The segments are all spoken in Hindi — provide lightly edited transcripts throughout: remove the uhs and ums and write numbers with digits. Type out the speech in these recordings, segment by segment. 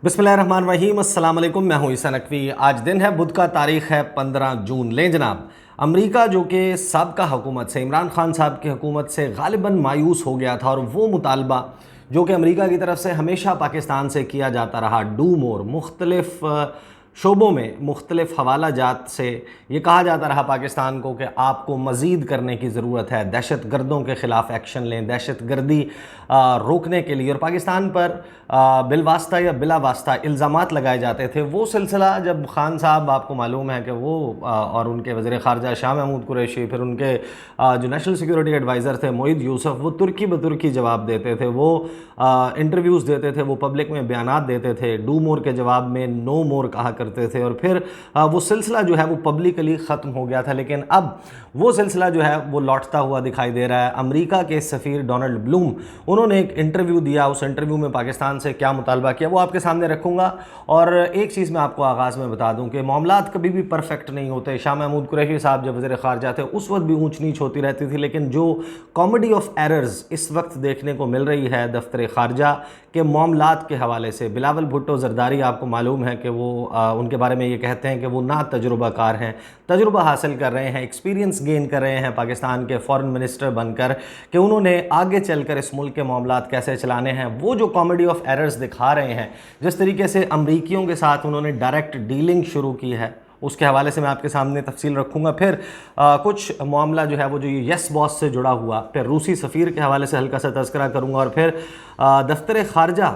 बिस्मिल्लाहिर्रहमानिर्रहीम, अस्सलाम वालेकुम। मैं हूं ईसा नकवी। आज दिन है बुध का, तारीख़ है 15 जून। लें जनाब, अमेरिका जो कि साबका हुकूमत से, इमरान खान साहब की हुकूमत से गालिबन मायूस हो गया था, और वो मुतालबा जो कि अमेरिका की तरफ से हमेशा पाकिस्तान से किया जाता रहा, डू मोर, मुख्तलिफ शोबों में मुख्तलिफ हवाला जात से ये कहा जाता रहा पाकिस्तान को कि आपको मज़ीद करने की ज़रूरत है, दहशत गर्दों के ख़िलाफ़ एक्शन लें, दहशत गर्दी रोकने के लिए। और पाकिस्तान पर बिलवास्ता या बिला वास्ता इल्ज़ामात लगाए जाते थे। वो सिलसिला जब खान साहब, आपको मालूम है कि वो और उनके वज़ीर ख़ारजा शाह महमूद कुरैशी, फिर उनके जो नेशनल सिक्योरिटी एडवाइज़र थे मोईद यूसुफ, वो तुर्की बतुर्की जवाब देते थे, वो इंटरव्यूज़ देते थे, वो पब्लिक में बयानात देते थे, डू मोर के जवाब में नो मोर कहा करते थे। और फिर वो सिलसिला जो है वो पब्लिकली ख़त्म हो गया था। लेकिन अब वो सिलसिला जो है वो लौटता हुआ दिखाई दे रहा है। अमेरिका के सफ़ीर डोनाल्ड ब्लूम, उन्होंने एक इंटरव्यू दिया। उस इंटरव्यू में पाकिस्तान से क्या मुतालबा किया वो आपके सामने रखूँगा। और एक चीज़ मैं आपको आगाज़ में बता दूँ कि मामलात कभी भी परफेक्ट नहीं होते। शाह महमूद कुरैशी साहब जब वज़ीर ख़ारजा थे उस वक्त भी ऊँच नीच होती रहती थी, लेकिन जो कॉमेडी ऑफ एरर्स इस वक्त देखने को मिल रही है दफ्तर ख़ारजा के मामलात के हवाले से, बिलावल भुट्टो ज़रदारी, आपको मालूम है कि वो उनके बारे में ये कहते हैं कि वो ना तजुर्बाकार हैं, तजुर्बा हासिल कर रहे हैं, एक्सपीरियंस गेन कर रहे हैं पाकिस्तान के फ़ॉरेन मिनिस्टर बनकर, कि उन्होंने आगे चलकर इस मुल्क के मामलात कैसे चलाने हैं। वो जो कॉमेडी ऑफ एरर्स दिखा रहे हैं, जिस तरीके से अमरीकियों के साथ उन्होंने डायरेक्ट डीलिंग शुरू की है, उसके हवाले से मैं आपके सामने तफसील रखूँगा। फिर कुछ मामला जो है वो जो ये यस बॉस से जुड़ा हुआ, फिर रूसी सफ़ीर के हवाले से हल्का सा तज़किरा करूँगा, और फिर दफ्तर ख़ारजा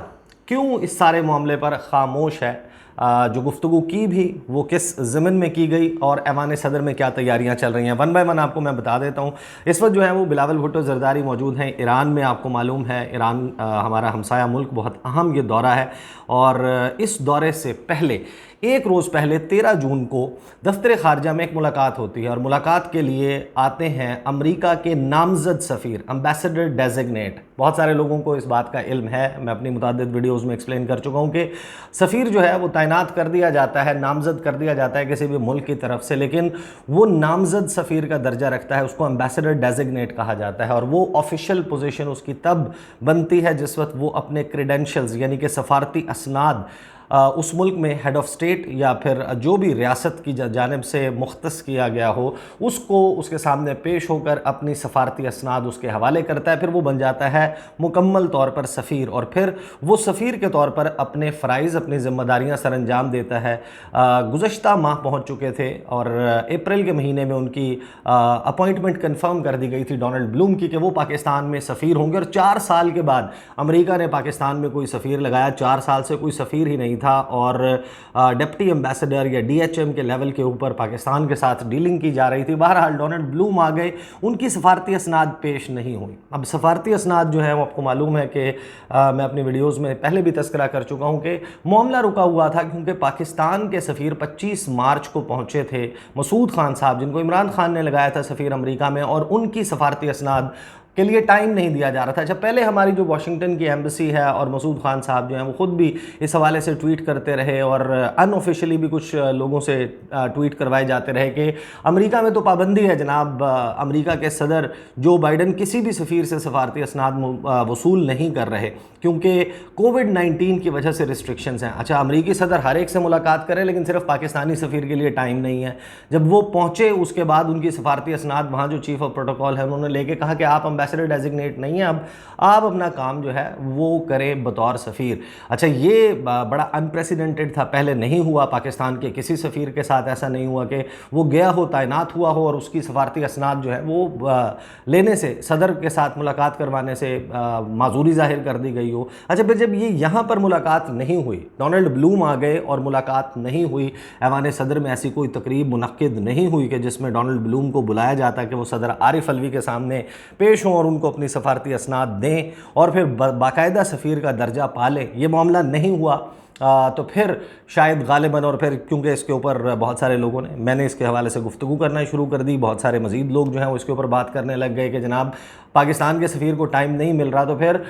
क्यों इस सारे मामले पर ख़ामोश है, जो गुफ्तगू की भी वो किस ज़मीन में की गई, और ऐवान सदर में क्या तैयारियां चल रही हैं। वन बाय वन आपको मैं बता देता हूँ। इस वक्त जो है वो बिलावल भुट्टो ज़रदारी मौजूद हैं ईरान में। आपको मालूम है ईरान हमारा हमसाया मुल्क, बहुत अहम ये दौरा है। और इस दौरे से पहले, एक रोज़ पहले 13 जून को दफ्तर ख़ारजा में एक मुलाकात होती है, और मुलाकात के लिए आते हैं अमेरिका के नामज़द सफ़ीर, एम्बेसडर डेजिग्नेट। बहुत सारे लोगों को इस बात का इल्म है, मैं अपनी मुतादिद वीडियोज़ में एक्सप्लेन कर चुका हूँ कि सफ़ीर जो है वो तैनात कर दिया जाता है, नामज़द कर दिया जाता है किसी भी मुल्क की तरफ से, लेकिन वो नामज़द सफ़ीर का दर्जा रखता है, उसको एम्बेसडर डेजिग्नेट कहा जाता है। और वो ऑफिशियल पोजीशन उसकी तब बनती है जिस वक्त वो अपने क्रेडेंशियल्स यानी कि सफारती असनाद उस मुल्क में हेड ऑफ़ स्टेट या फिर जो भी रियासत की जानिब से मुख्तस किया गया हो, उसको उसके सामने पेश होकर अपनी सफारती असनाद उसके हवाले करता है। फिर वो बन जाता है मुकम्मल तौर पर सफ़ीर, और फिर वो सफ़ीर के तौर पर अपने फ़राइज़, अपनी ज़िम्मेदारियाँ सर अंजाम देता है। गुज़श्ता माह पहुँच चुके थे, और अप्रैल के महीने में उनकी अपॉइंटमेंट कन्फर्म कर दी गई थी डोनाल्ड ब्लूम की कि वो पाकिस्तान में सफ़ीर होंगे। और 4 साल के बाद अमेरिका ने पाकिस्तान में कोई सफ़ीर लगाया। 4 साल से कोई सफ़ीर ही नहीं था, और डिप्टी एम्बेसडर या डीएचएम के लेवल के ऊपर पाकिस्तान के साथ डीलिंग की जा रही थी। बहरहाल डोनाल्ड ब्लूम आ गए, उनकी सफारती असनाद पेश नहीं हुई। अब सफारती असनाद जो है वो आपको मालूम है कि मैं अपनी वीडियोज़ में पहले भी तस्करा कर चुका हूँ कि मामला रुका हुआ था, क्योंकि पाकिस्तान के सफ़ीर 25 मार्च को पहुँचे थे, मसूद खान साहब, जिनको इमरान खान ने लगाया था सफ़ीर अमेरिका में, और उनकी सफारती असनाद के लिए टाइम नहीं दिया जा रहा था। जब पहले हमारी जो वाशिंगटन की एम्बेसी है, और मसूद खान साहब जो हैं वो ख़ुद भी इस हवाले से ट्वीट करते रहे, और अनऑफिशियली भी कुछ लोगों से ट्वीट करवाए जाते रहे कि अमेरिका में तो पाबंदी है जनाब, अमेरिका के सदर जो बाइडन किसी भी सफ़ीर से सफारती असनाद वसूल नहीं कर रहे, क्योंकि कोविड-19 की वजह से रिस्ट्रिक्शंस हैं। अच्छा, अमेरिकी सदर हर एक से मुलाकात करें, लेकिन सिर्फ पाकिस्तानी सफ़ीर के लिए टाइम नहीं है। जब वो पहुँचे उसके बाद उनकी सफारती असनाद वहाँ जो चीफ़ ऑफ प्रोटोकॉल है उन्होंने लेके कहा कि आप एम्बेसडर डेजिग्नेट नहीं है, अब आप अपना काम जो है वो करें बतौर सफ़ीर। अच्छा, ये बड़ा अनप्रेसिडेंटेड था, पहले नहीं हुआ पाकिस्तान के किसी सफ़ीर के साथ। ऐसा नहीं हुआ कि वो गया हो, तैनात हुआ हो, और उसकी सफारती असनाद जो है वो लेने से, सदर के साथ मुलाकात करवाने से माजूरी जाहिर कर दी गई हो। अच्छा, फिर जब ये यहाँ पर मुलाकात नहीं हुई, डोनाल्ड ब्लूम आ गए और मुलाकात नहीं हुई, ऐवान सदर में ऐसी कोई तकरीब मुनक्किद नहीं हुई कि जिसमें डोनाल्ड ब्लूम को बुलाया जाता कि वो सदर आरिफ अलवी के सामने पेश हों और उनको अपनी सफारती असनाद दें, और फिर बाकायदा सफ़ीर का दर्जा पा लें। ये मामला नहीं हुआ। तो फिर शायद गालिबन, और फिर क्योंकि इसके ऊपर बहुत सारे लोगों ने, मैंने इसके हवाले से गुफ्तगू करना शुरू कर दी, बहुत सारे मज़ीद लोग जो हैं वो इसके ऊपर बात करने लग गए कि जनाब पाकिस्तान के सफ़ीर को टाइम नहीं मिल रहा, तो फिर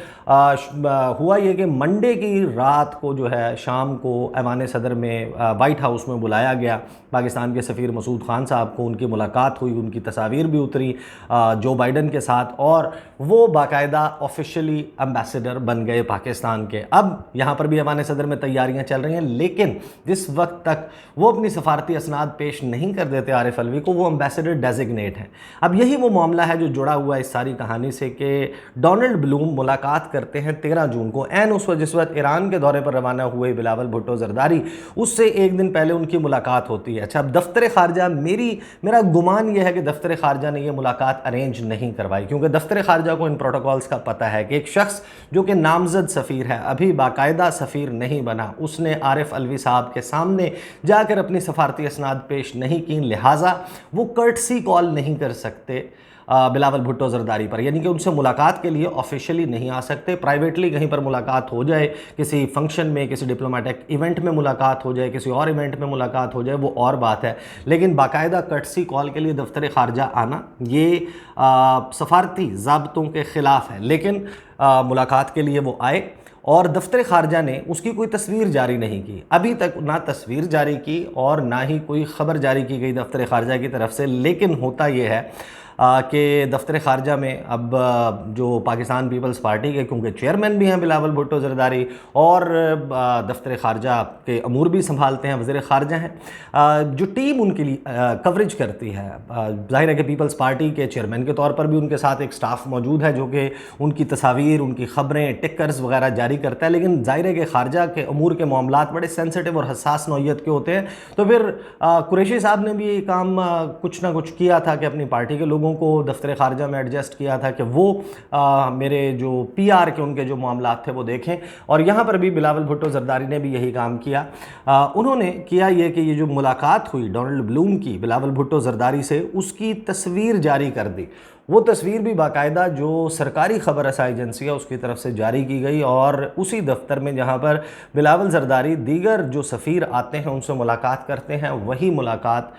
हुआ ये कि मंडे की रात को जो है शाम को ऐवान सदर में वाइट हाउस में बुलाया गया पाकिस्तान के सफ़ीर मसूद ख़ान साहब को। उनकी मुलाकात हुई, उनकी तस्वीर भी उतरी जो बाइडन के साथ, और वो बाकायदा ऑफिशियली एम्बेसडर बन गए पाकिस्तान के। अब यहाँ पर भी ऐवान सदर में तैयारियाँ चल रही हैं, लेकिन जिस वक्त तक वो अपनी सफारती असनाद पेश नहीं कर देते आरिफ अलवी को, वो एम्बेसडर डेजिग्नेट हैं। अब यही वो मामला है जो जुड़ा हुआ है इस सारी कहानी से कि डोनाल्ड ब्लूम मुलाकात करते हैं 13 जून को, एन उस वक्त जिस वक्त ईरान के दौरे पर रवाना हुए बिलावल भुट्टो जरदारी, उससे एक दिन पहले उनकी मुलाकात होती है। अच्छा, अब दफ्तर खारजा, मेरा गुमान यह है कि दफ्तर खारजा ने यह मुलाकात अरेंज नहीं करवाई, क्योंकि दफ्तर खारजा को इन प्रोटोकॉल्स का पता है कि एक शख्स जो कि नामजद सफ़ीर है, अभी बाकायदा सफ़ीर नहीं बना, उसने आरिफ अलवी साहब के सामने जाकर अपनी सफारती असनाद पेश नहीं की, लिहाजा वो कर्टसी कॉल नहीं कर सकते बिलावल भुट्टो जरदारी पर, यानी कि उनसे मुलाकात के लिए ऑफिशियली नहीं आ सकते। प्राइवेटली कहीं पर मुलाकात हो जाए, किसी फंक्शन में, किसी डिप्लोमेटिक इवेंट में मुलाकात हो जाए, किसी और इवेंट में मुलाकात हो जाए, वो और बात है, लेकिन बाकायदा कर्टसी कॉल के लिए दफ्तर खारजा आना ये सफारती ज़ाब्तों के ख़िलाफ़ है। लेकिन मुलाकात के लिए वो आए और दफ्तर खारजा ने उसकी कोई तस्वीर जारी नहीं की, अभी तक ना तस्वीर जारी की और ना ही कोई ख़बर जारी की गई दफ्तर खारजा की तरफ से। लेकिन होता यह है कि दफ्तर खारजा में अब जो पाकिस्तान पीपल्स पार्टी के, क्योंकि चेयरमैन भी हैं बिलावल भुट्टो जरदारी और दफ्तर खारजा के अमूर भी संभालते हैं, वज़ीर खारजा हैं, जो टीम उनके लिए कवरेज करती है, ज़ाहिर है कि पीपल्स पार्टी के चेयरमैन के तौर पर भी उनके साथ एक स्टाफ मौजूद है जो कि उनकी तस्वीर, उनकी ख़बरें, टिकर्स वगैरह जारी करता है। लेकिन ज़ाहिर है कि खारजा के अमूर के मामलात बड़े सेंसिटिव और हसास नौइयत के होते हैं, तो फिर कुरैशी साहब ने भी ये काम कुछ ना कुछ किया था कि अपनी पार्टी के लोगों को दफ्तर खारजा में एडजस्ट किया था कि वो मेरे जो पीआर के उनके जो मामलात थे वो देखें, और यहाँ पर भी बिलावल भुट्टो जरदारी ने भी यही काम किया। उन्होंने किया ये कि ये जो मुलाकात हुई डोनाल्ड ब्लूम की बिलावल भुट्टो जरदारी से, उसकी तस्वीर जारी कर दी। वो तस्वीर भी बाकायदा जो सरकारी ख़बर रसाई एजेंसी है उसकी तरफ से जारी की गई, और उसी दफ्तर में जहाँ पर बिलावल जरदारी दीगर जो सफ़ीर आते हैं उनसे मुलाकात करते हैं, वही मुलाकात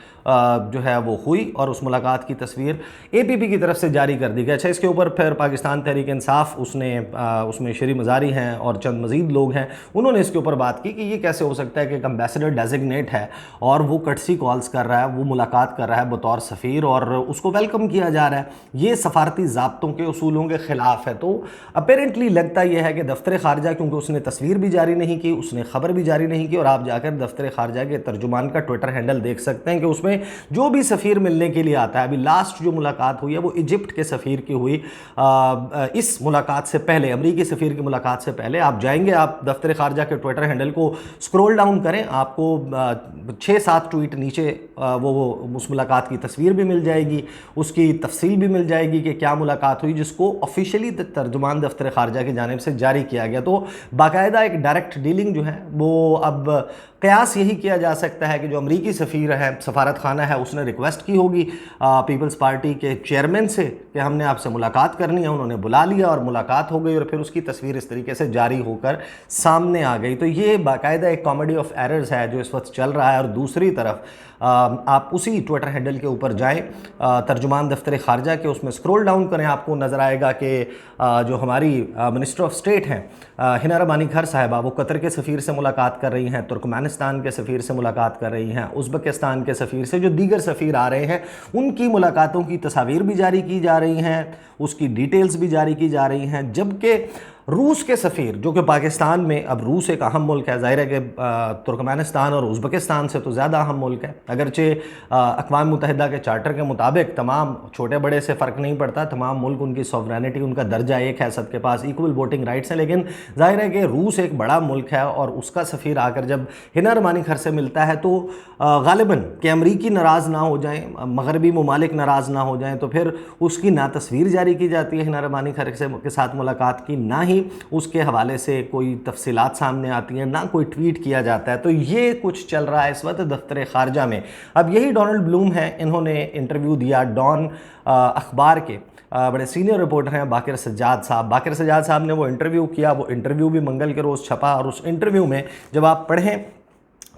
जो है वो हुई, और उस मुलाकात की तस्वीर APP की तरफ से जारी कर दी गई। अच्छा, इसके ऊपर फिर पाकिस्तान तहरीक इंसाफ उसमें शरी मज़ारी हैं और चंद मज़ीद लोग हैं, उन्होंने इसके ऊपर बात की कि ये कैसे हो सकता है कि एक एम्बेसडर डेजिग्नेट है और वो कर्टसी कॉल्स कर रहा है, वो मुलाकात कर रहा है बतौर सफ़ीर और उसको वेलकम किया जा रहा है, ये सफारती ज़ाब्तों के उसूलों के ख़िलाफ़ है। तो अपेरेंटली लगता यह है कि दफ्तर खारजा, क्योंकि उसने तस्वीर भी जारी नहीं की, उसने ख़बर भी जारी नहीं की, और आप जाकर दफ्तर खारजा के तर्जुमान का ट्विटर हैंडल देख सकते हैं कि उसमें जो भी सफ़ीर मिलने के लिए आता है, अभी लास्ट जो मुलाकात हुई है वो इजिप्ट के सफ़ीर की हुई। इस मुलाकात से पहले, अमरीकी सफ़ीर की मुलाकात से पहले आप जाएंगे, आप दफ्तर खारजा के ट्विटर हैंडल को स्क्रॉल डाउन करें, आपको 6-7 ट्वीट नीचे वो उस मुलाकात की तस्वीर भी मिल जाएगी, उसकी तफसील भी मिल जाएगी कि क्या मुलाकात हुई, जिसको ऑफिशियली तर्जुमान दफ्तर खारजा की जानिब से जारी किया गया। तो बाकायदा एक डायरेक्ट डीलिंग जो है वो अब कयास यही किया जा सकता है कि जो अमरीकी सफ़ीर है, सफारत खाना है, उसने रिक्वेस्ट की होगी पीपल्स पार्टी के चेयरमैन से कि हमने आपसे मुलाकात करनी है, उन्होंने बुला लिया और मुलाकात हो गई, और फिर उसकी तस्वीर इस तरीके से जारी होकर सामने आ गई। तो ये बाकायदा एक कॉमेडी ऑफ एरर्स है जो इस वक्त चल रहा है। और दूसरी तरफ आप उसी ट्विटर हैंडल के ऊपर जाएं, तर्जुमान दफ्तर खारजा के, उसमें स्क्रॉल डाउन करें, आपको नज़र आएगा कि जो हमारी मिनिस्टर ऑफ स्टेट हैं हिना रबानी खर साहिबा, वो कतर के सफ़ीर से मुलाकात कर रही हैं, तुर्कमेनिस्तान के सफ़ीर से मुलाकात कर रही हैं, उज़्बेकिस्तान के सफ़ीर से, जो दीगर सफ़ीर आ रहे हैं उनकी मुलाकातों की तस्वीर भी जारी की जा रही हैं, उसकी डिटेल्स भी जारी की जा रही हैं। जबकि रूस के सफ़ीर जो कि पाकिस्तान में, अब रूस एक अहम मुल्क है, ज़ाहिर है कि तुर्कमेनिस्तान और उज़्बेकिस्तान से तो ज़्यादा अहम मुल्क है, अगरचे अक़वाम मुत्तहिदा के चार्टर के मुताबिक तमाम छोटे बड़े से फ़र्क नहीं पड़ता, तमाम मुल्क उनकी सॉवरेनिटी, उनका दर्जा एक है, सबके पास इक्वल वोटिंग राइट्स हैं। लेकिन ज़ाहिर है कि रूस एक बड़ा मुल्क है और उसका सफ़ीर आकर जब हिना रबानी खर से मिलता है तो गालिबन कि अमरीकी नाराज़ ना हो जाएँ, मगरबी ममालिक नाराज़ ना हो जाएँ, तो फिर उसकी ना तस्वीर जारी की जाती है हिना रबानी खर के साथ मुलाकात की, ना ही उसके हवाले से कोई तफसीलात सामने आती हैं, ना कोई ट्वीट किया जाता है। तो ये कुछ चल रहा है इस वक्त दफ्तर खारजा में। अब यही डोनाल्ड ब्लूम हैं, इन्होंने इंटरव्यू दिया डॉन अखबार के बड़े सीनियर रिपोर्टर हैं बाकिर सज्जाद साहब। बाकिर सज्जाद साहब ने वो इंटरव्यू किया, वो इंटरव्यू भी मंगल के रोज़ छपा, और उस इंटरव्यू में जब आप पढ़ें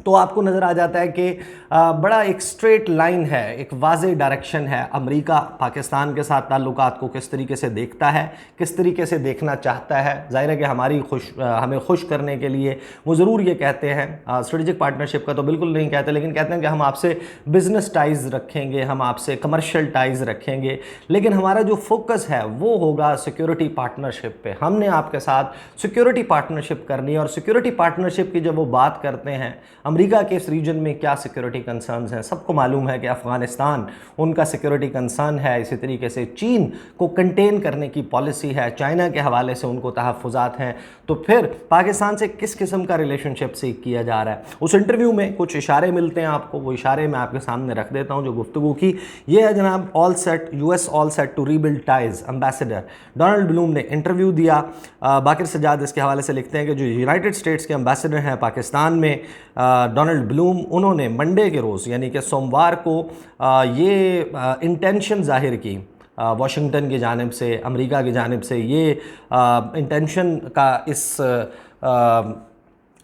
तो आपको नज़र आ जाता है कि बड़ा एक स्ट्रेट लाइन है, एक वाज़ेह डायरेक्शन है। अमेरिका पाकिस्तान के साथ ताल्लुकात को किस तरीके से देखता है, किस तरीके से देखना चाहता है। ज़ाहिर है कि हमें खुश करने के लिए वो ज़रूर ये कहते हैं, स्ट्रेटेजिक पार्टनरशिप का तो बिल्कुल नहीं कहते, लेकिन कहते हैं कि हम आपसे बिज़नेस टाइज़ रखेंगे, हम आपसे कमर्शियल टाइज़ रखेंगे, लेकिन हमारा जो फोकस है वो होगा सिक्योरिटी पार्टनरशिप पे। हमने आपके साथ सिक्योरिटी पार्टनरशिप करनी है। और सिक्योरिटी पार्टनरशिप की जब वो बात करते हैं, अमेरिका के इस रीजन में क्या सिक्योरिटी कंसर्न्स हैं, सबको मालूम है कि अफ़गानिस्तान उनका सिक्योरिटी कंसर्न है। इसी तरीके से चीन को कंटेन करने की पॉलिसी है, चाइना के हवाले से उनको तहफ़्फ़ुज़ात हैं। तो फिर पाकिस्तान से किस किस्म का रिलेशनशिप सीख किया जा रहा है। उस इंटरव्यू में कुछ इशारे मिलते हैं आपको, वो इशारे मैं आपके सामने रख देता हूँ जो गुफ्तगू की। ये है जनाब, all set, US all set to rebuild ties, ambassador Donald Blome ने इंटरव्यू दिया। बाकिर सजाद इसके हवाले से लिखते हैं कि जो यूनाइटेड स्टेट्स के एम्बेसडर हैं पाकिस्तान में, डोनाल्ड ब्लूम, उन्होंने मंडे के रोज़ यानी कि सोमवार को ये इंटेंशन ज़ाहिर की वाशिंगटन की जानिब से, अमेरिका की जानिब से, ये इंटेंशन का इस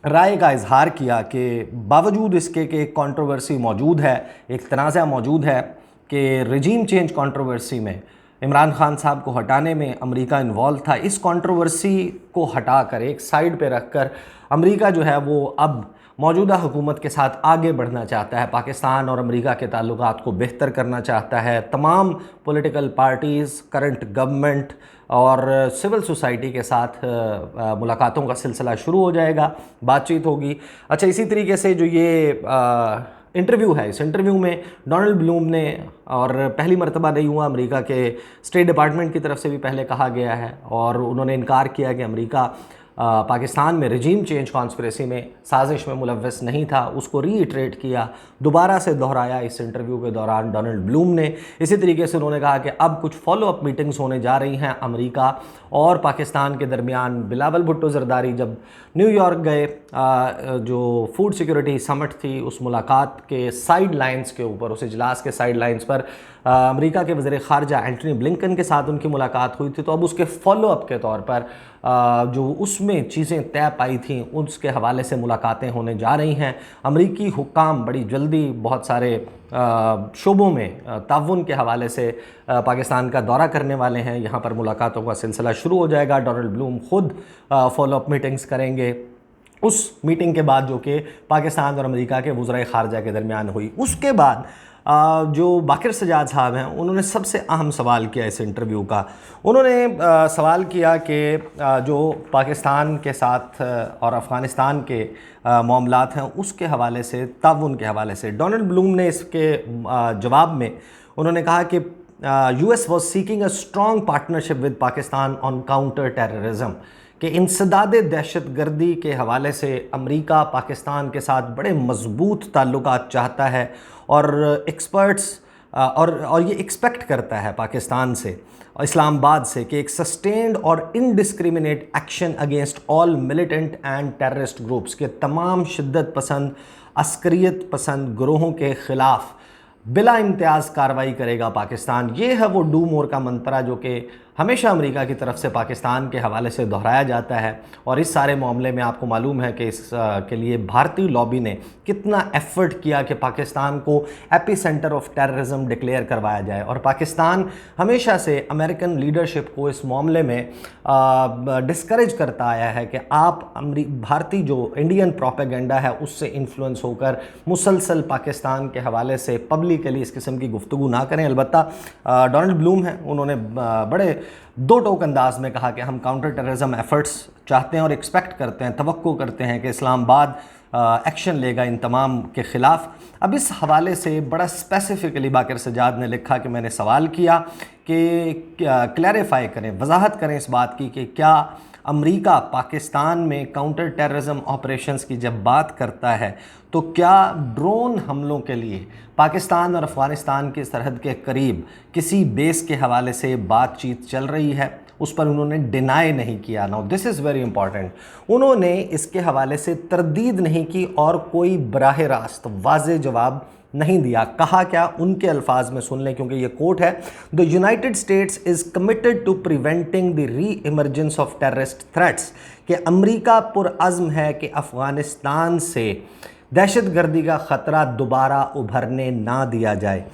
राय का इजहार किया कि बावजूद इसके कि एक कंट्रोवर्सी मौजूद है, एक तनाज़ा मौजूद है कि रजीम चेंज कंट्रोवर्सी में इमरान खान साहब को हटाने में अमेरिका इन्वॉल्व था, इस कंट्रोवर्सी को हटाकर एक साइड पे रखकर अमेरिका जो है वो अब मौजूदा हुकूमत के साथ आगे बढ़ना चाहता है, पाकिस्तान और अमेरिका के ताल्लुकात को बेहतर करना चाहता है। तमाम पॉलिटिकल पार्टीज़, करंट गवर्नमेंट और सिविल सोसाइटी के साथ मुलाकातों का सिलसिला शुरू हो जाएगा, बातचीत होगी। अच्छा, इसी तरीके से जो ये इंटरव्यू है, इस इंटरव्यू में डोनाल्ड ब्लूम ने, और पहली मरतबा नहीं हुआ, अमेरिका के स्टेट डिपार्टमेंट की तरफ से भी पहले कहा गया है और उन्होंने इनकार किया कि अमेरिका पाकिस्तान में रजीम चेंज कॉन्स्पिरेसी में, साजिश में मुलव्वस नहीं था, उसको रीइटरेट किया, दोबारा से दोहराया इस इंटरव्यू के दौरान डोनाल्ड ब्लूम ने। इसी तरीके से उन्होंने कहा कि अब कुछ फॉलो अप मीटिंग्स होने जा रही हैं अमेरिका और पाकिस्तान के दरमियान। बिलावल भुट्टो जरदारी जब न्यूयॉर्क गए, जो फूड सिक्योरिटी समिट थी, उस मुलाकात के साइड लाइन्स के ऊपर, उस इजलास के साइड लाइन्स पर अमेरिका के वज़ीर ख़ारजा एंटनी ब्लिंकन के साथ उनकी मुलाकात हुई थी। तो अब उसके फॉलो अप के तौर पर जो उसमें चीज़ें तय पाई थी, उसके हवाले से मुलाकातें होने जा रही हैं। अमरीकी हुक्काम बड़ी जल्दी बहुत सारे शोबों में ताउन के हवाले से पाकिस्तान का दौरा करने वाले हैं। यहाँ पर मुलाकातों का सिलसिला शुरू हो जाएगा। डोनाल्ड ब्लूम खुद फॉलो अप मीटिंग्स करेंगे उस मीटिंग के बाद जो कि पाकिस्तान और अमेरिका के वज़ीर ख़ारजा के दरमियान हुई। उसके बाद जो बाकिर सजाद साहब हैं, उन्होंने सबसे अहम सवाल किया इस इंटरव्यू का। उन्होंने सवाल किया कि जो पाकिस्तान के साथ और अफ़गानिस्तान के मामलात हैं उसके हवाले से, ताउन के हवाले से, डोनाल्ड ब्लूम ने इसके जवाब में उन्होंने कहा कि US was seeking a strong partnership with Pakistan on counter terrorism, कि इंसदाद दहशत गर्दी के हवाले से अमेरिका पाकिस्तान के साथ बड़े मजबूत ताल्लुकात चाहता है और एक्सपर्ट्स और ये एक्सपेक्ट करता है पाकिस्तान से, इस्लामाबाद से, कि एक सस्टेन्ड और indiscriminate action against all militant and terrorist groups, के तमाम शिद्दत पसंद, अस्करियत पसंद ग्रोहों के ख़िलाफ़ बिला इम्तियाज़ कार्रवाई करेगा पाकिस्तान। ये है वो डू मोर का मंत्रा जो कि हमेशा अमेरिका की तरफ से पाकिस्तान के हवाले से दोहराया जाता है। और इस सारे मामले में आपको मालूम है कि इस के लिए भारतीय लॉबी ने कितना एफ़र्ट किया कि पाकिस्तान को AP centre of terrorism declare करवाया जाए। और पाकिस्तान हमेशा से अमेरिकन लीडरशिप को इस मामले में डिस्करेज करता आया है कि आप भारतीय जो इंडियन प्रोपेगेंडा है उससे इन्फ्लुएंस होकर मुसलसल पाकिस्तान के हवाले से पब्लिकली इस किस्म की गुफ्तगू ना करें। अलबत्ता डोनाल्ड ब्लूम हैं, उन्होंने बड़े दो टोक अंदाज में कहा कि हम काउंटर टेररिज्म एफर्ट्स चाहते हैं और एक्सपेक्ट करते हैं, तवक्को करते हैं कि इस्लामाबाद एक्शन लेगा इन तमाम के ख़िलाफ़। अब इस हवाले से बड़ा स्पेसिफ़िकली बाकिर सजाद ने लिखा कि मैंने सवाल किया कि क्लैरिफाई करें, वजाहत करें इस बात की कि क्या अमेरिका पाकिस्तान में काउंटर टेररिज्म ऑपरेशंस की जब बात करता है तो क्या ड्रोन हमलों के लिए पाकिस्तान और अफ़गानिस्तान की सरहद के करीब किसी बेस के हवाले से बातचीत चल रही है। उस पर उन्होंने डिनाई नहीं किया। Now this is very important, उन्होंने इसके हवाले से तरदीद नहीं की और कोई बराह रास्त वाज़ेह जवाब नहीं दिया। कहा क्या, उनके अल्फाज में सुन लें क्योंकि ये कोट है, the United States is committed to preventing the re emergence of terrorist threats, कि अमेरिका पुरअज़्म है कि अफ़गानिस्तान से दहशतगर्दी का ख़तरा दोबारा उभरने ना दिया जाए।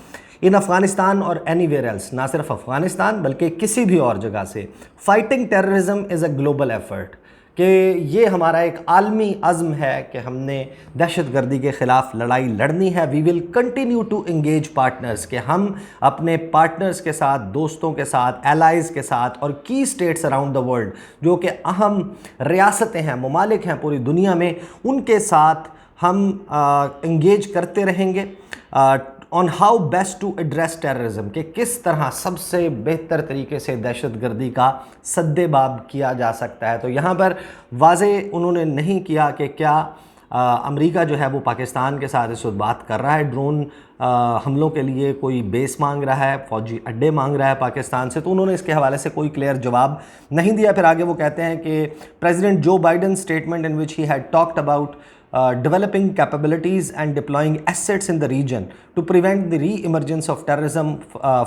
इन अफ़गानिस्तान और एनीवेयर एल्स, ना सिर्फ अफ़गानिस्तान बल्कि किसी भी और जगह से, fighting terrorism is a global effort, कि ये हमारा एक आलमी अज़्म है कि हमने दहशतगर्दी के ख़िलाफ़ लड़ाई लड़नी है। We will continue to engage partners, कि हम अपने पार्टनर्स के साथ, दोस्तों के साथ, एलाइज़ के साथ और की स्टेट्स अराउंड द वर्ल्ड, जो कि अहम रियासतें हैं, ममालिक हैं पूरी दुनिया में, उनके साथ हम इंगेज करते रहेंगे on how best to address terrorism, कि किस तरह सबसे बेहतर तरीके से दहशतगर्दी का सद्देबाब किया जा सकता है। तो यहाँ पर वाज़े उन्होंने नहीं किया कि क्या अमेरिका जो है वो पाकिस्तान के साथ इस वक्त बात कर रहा है, ड्रोन हमलों के लिए कोई बेस मांग रहा है, फौजी अड्डे मांग रहा है पाकिस्तान से, तो उन्होंने इसके हवाले से कोई क्लियर जवाब नहीं दिया। फिर आगे वो कहते हैं कि प्रेसिडेंट जो Biden statement in which he had talked about developing capabilities and deploying assets in the region to prevent the re-emergence of terrorism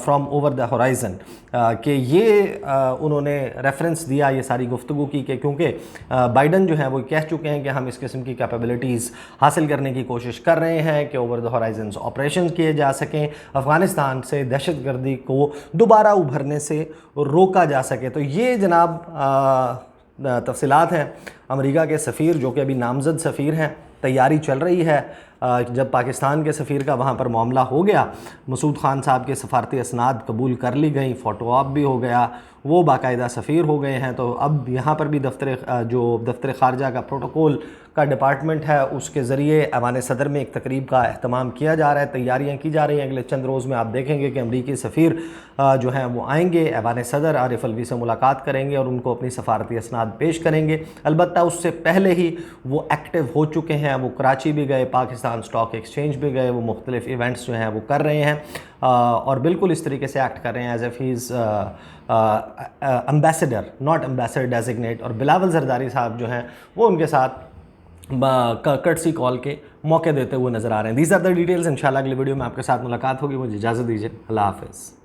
from over the horizon, कि ये उन्होंने रेफरेंस दिया ये सारी गुफ्तगू की, कि क्योंकि बाइडन जो है वो कह चुके हैं कि हम इस किस्म की कैपेबिलिटीज़ हासिल करने की कोशिश कर रहे हैं कि ओवर द हॉराइजन्स ऑपरेशन किए जा सकें, अफ़गानिस्तान से दहशतगर्दी को दोबारा उभरने से रोका जा सके। तो ये जनाब तफसीलात हैं अमेरिका के सफ़ीर, जो कि अभी नामज़द सफ़ीर हैं, तैयारी चल रही है। जब पाकिस्तान के सफ़ीर का वहाँ पर मामला हो गया, मसूद ख़ान साहब के सफ़ारती असनाद कबूल कर ली गई, फ़ोटो ऑप भी हो गया, वो बाकायदा सफ़ीर हो गए हैं। तो अब यहाँ पर भी दफ्तर ख़ारजा का प्रोटोकॉल का डिपार्टमेंट है, उसके ज़रिए ऐवान सदर में एक तकरीब का अहतमाम किया जा रहा है, तैयारियाँ की जा रही हैं। अगले चंद रोज़ में आप देखेंगे कि अमरीकी सफ़ीर जो हैं वो आएंगे, ऐवान सदर आरिफ अलवी से मुलाकात करेंगे और उनको अपनी सफ़ारती असनाद पेश करेंगे। अलबत्ता उससे पहले ही वो एक्टिव हो चुके हैं, वो कराची भी गए, पाकिस्तान स्टॉक एक्सचेंज भी गए, वो मुख्तलिफ़ इवेंट्स जो हैं वो कर रहे हैं और बिल्कुल इस तरीके से एक्ट कर रहे हैं as if he is ambassador, not ambassador designate. और बिलावल जरदारी साहब जो हैं वो उनके साथ कर्टसी कॉल के मौके देते हुए नज़र आ रहे हैं। These are the details. इंशाल्लाह अगली वीडियो में आपके साथ मुलाकात होगी। मुझे इजाज़त दीजिए। अल्लाह हाफ़िज़।